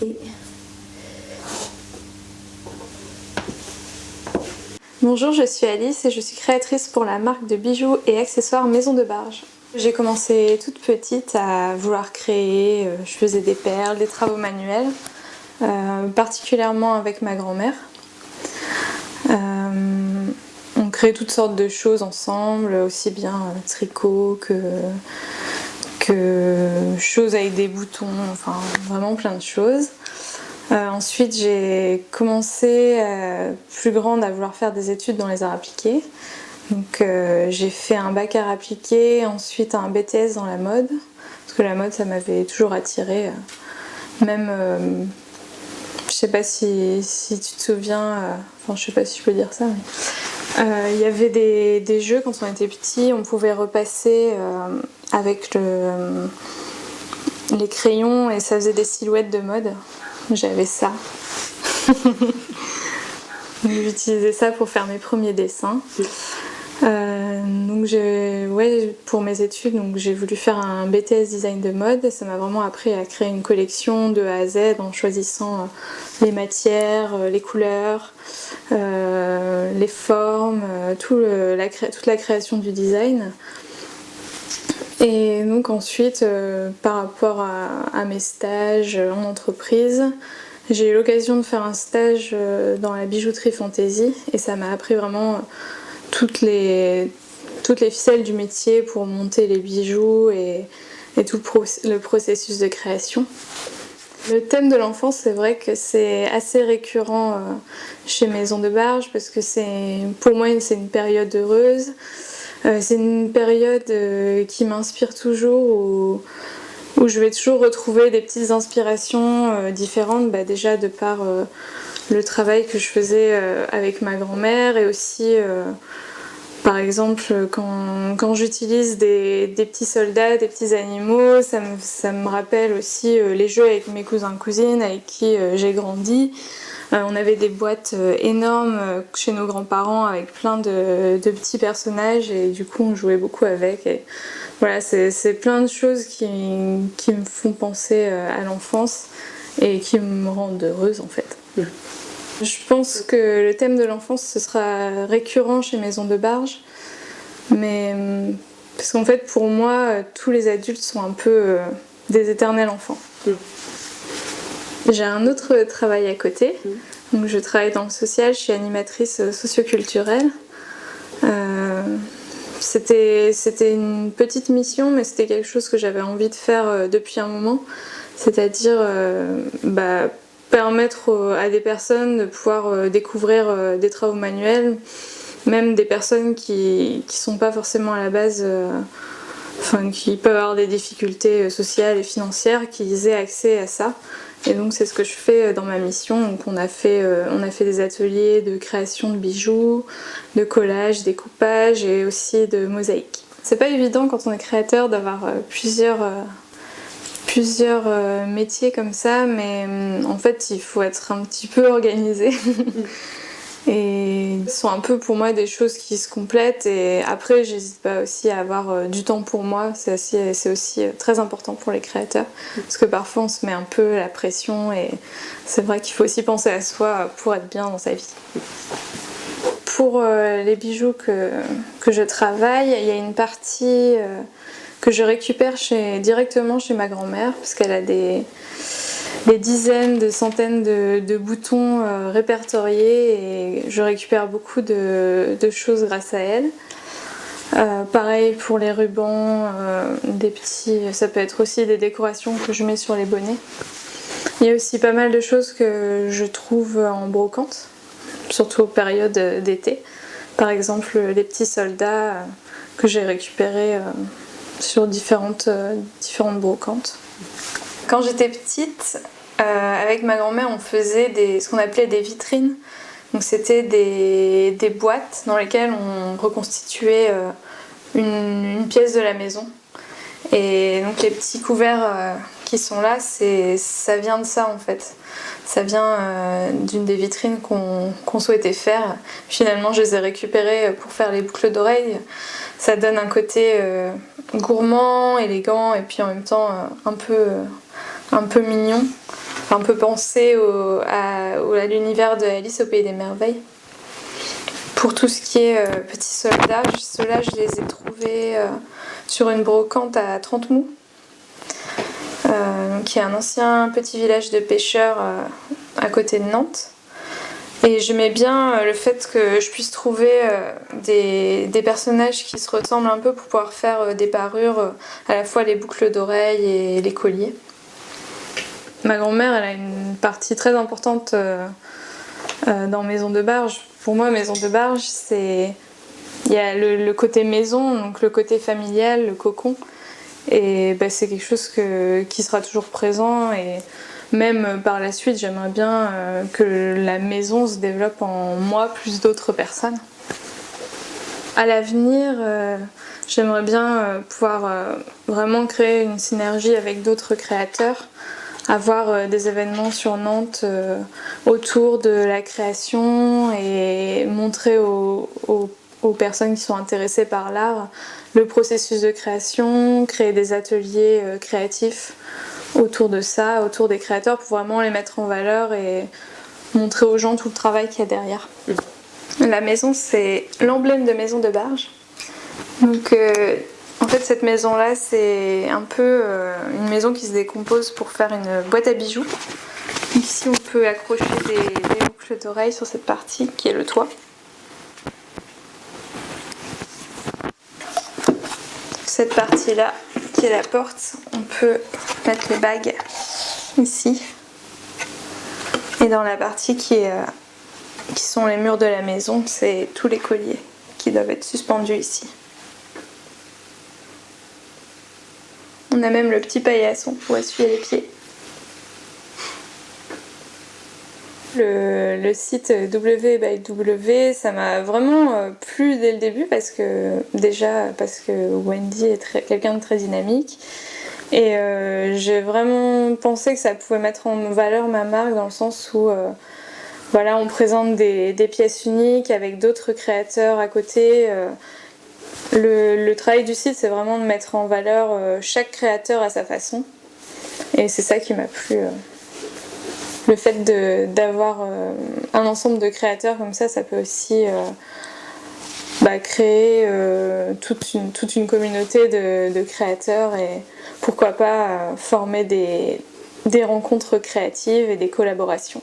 Et... Bonjour, je suis Alice et je suis créatrice pour la marque de bijoux et accessoires Maison de Barge. J'ai commencé toute petite à vouloir créer, je faisais des perles, des travaux manuels, particulièrement avec ma grand-mère. On crée toutes sortes de choses ensemble, aussi bien tricot que choses avec des boutons, enfin vraiment plein de choses. Ensuite j'ai commencé plus grande à vouloir faire des études dans les arts appliqués. Donc j'ai fait un bac arts appliqués, ensuite un BTS dans la mode, parce que la mode ça m'avait toujours attirée. Même, je sais pas si tu te souviens, enfin je sais pas si je peux dire ça, mais il y avait des jeux quand on était petit, on pouvait repasser avec les crayons et ça faisait des silhouettes de mode. J'avais ça. J'utilisais ça pour faire mes premiers dessins. Donc pour mes études, j'ai voulu faire un BTS design de mode et ça m'a vraiment appris à créer une collection de A à Z en choisissant les matières, les couleurs, les formes, toute la création du design. Et donc ensuite, par rapport à mes stages en entreprise, j'ai eu l'occasion de faire un stage dans la bijouterie fantaisie et ça m'a appris vraiment toutes les ficelles du métier pour monter les bijoux et tout le processus de création. Le thème de l'enfance, c'est vrai que c'est assez récurrent chez Maison de Barge parce que pour moi c'est une période heureuse. C'est une période qui m'inspire toujours, où je vais toujours retrouver des petites inspirations différentes, déjà de par le travail que je faisais avec ma grand-mère et aussi par exemple quand j'utilise des petits soldats, des petits animaux, ça me rappelle aussi les jeux avec mes cousins-cousines avec qui j'ai grandi. On avait des boîtes énormes chez nos grands-parents avec plein de petits personnages et du coup on jouait beaucoup avec. Et voilà, c'est plein de choses qui me font penser à l'enfance et qui me rendent heureuse en fait. Je pense que le thème de l'enfance ce sera récurrent chez Maison de Barge, mais parce qu'en fait pour moi tous les adultes sont un peu des éternels enfants. J'ai un autre travail à côté, donc je travaille dans le social, je suis animatrice socioculturelle. C'était une petite mission, mais c'était quelque chose que j'avais envie de faire depuis un moment, c'est-à-dire permettre à des personnes de pouvoir découvrir des travaux manuels, même des personnes qui sont pas forcément à la base, qui peuvent avoir des difficultés sociales et financières, qu'ils aient accès à ça. Et donc c'est ce que je fais dans ma mission. Donc on a fait des ateliers de création de bijoux, de collage, découpage et aussi de mosaïque. C'est pas évident quand on est créateur d'avoir plusieurs métiers comme ça, mais en fait il faut être un petit peu organisé. Et ce sont un peu pour moi des choses qui se complètent et après j'hésite pas aussi à avoir du temps pour moi, c'est aussi très important pour les créateurs parce que parfois on se met un peu la pression et c'est vrai qu'il faut aussi penser à soi pour être bien dans sa vie. Pour les bijoux que je travaille, il y a une partie que je récupère directement chez ma grand-mère parce qu'elle a des dizaines, des centaines de boutons répertoriés et je récupère beaucoup de choses grâce à elle. Pareil pour les rubans, ça peut être aussi des décorations que je mets sur les bonnets. Il y a aussi pas mal de choses que je trouve en brocante, surtout aux périodes d'été. Par exemple les petits soldats que j'ai récupérés sur différentes brocantes. Quand j'étais petite, avec ma grand-mère, on faisait ce qu'on appelait des vitrines. Donc c'était des boîtes dans lesquelles on reconstituait une pièce de la maison. Et donc les petits couverts qui sont là, ça vient de ça en fait. Ça vient d'une des vitrines qu'on souhaitait faire. Finalement, je les ai récupérées pour faire les boucles d'oreilles. Ça donne un côté gourmand, élégant et puis en même temps un peu mignon. un peu penser à l'univers de Alice au Pays des Merveilles. Pour tout ce qui est petits soldats, ceux-là je les ai trouvés sur une brocante à Trentemoux, qui est un ancien petit village de pêcheurs à côté de Nantes. Et j'aimais bien le fait que je puisse trouver des personnages qui se ressemblent un peu pour pouvoir faire des parures, à la fois les boucles d'oreilles et les colliers. Ma grand-mère, elle a une partie très importante dans Maison de Barge. Pour moi, Maison de Barge, il y a le côté maison, donc le côté familial, le cocon. Et c'est quelque chose qui sera toujours présent. Et même par la suite, j'aimerais bien que la maison se développe en moi plus d'autres personnes. À l'avenir, j'aimerais bien pouvoir vraiment créer une synergie avec d'autres créateurs, avoir des événements sur Nantes autour de la création et montrer aux personnes qui sont intéressées par l'art le processus de création, créer des ateliers créatifs autour de ça, autour des créateurs, pour vraiment les mettre en valeur et montrer aux gens tout le travail qu'il y a derrière. La maison, c'est l'emblème de Maison de Barge. Donc en fait, cette maison-là, c'est un peu une maison qui se décompose pour faire une boîte à bijoux. Ici, on peut accrocher des boucles d'oreilles sur cette partie qui est le toit. Cette partie-là, qui est la porte, on peut mettre les bagues ici. Et dans la partie qui sont les murs de la maison, c'est tous les colliers qui doivent être suspendus ici. On a même le petit paillasson pour essuyer les pieds. Le site W by W, ça m'a vraiment plu dès le début parce que Wendy est quelqu'un de très dynamique. Et j'ai vraiment pensé que ça pouvait mettre en valeur ma marque dans le sens où on présente des pièces uniques avec d'autres créateurs à côté. Le travail du site, c'est vraiment de mettre en valeur chaque créateur à sa façon. Et c'est ça qui m'a plu. Le fait d'avoir un ensemble de créateurs comme ça peut aussi créer toute une communauté de créateurs et pourquoi pas former des rencontres créatives et des collaborations.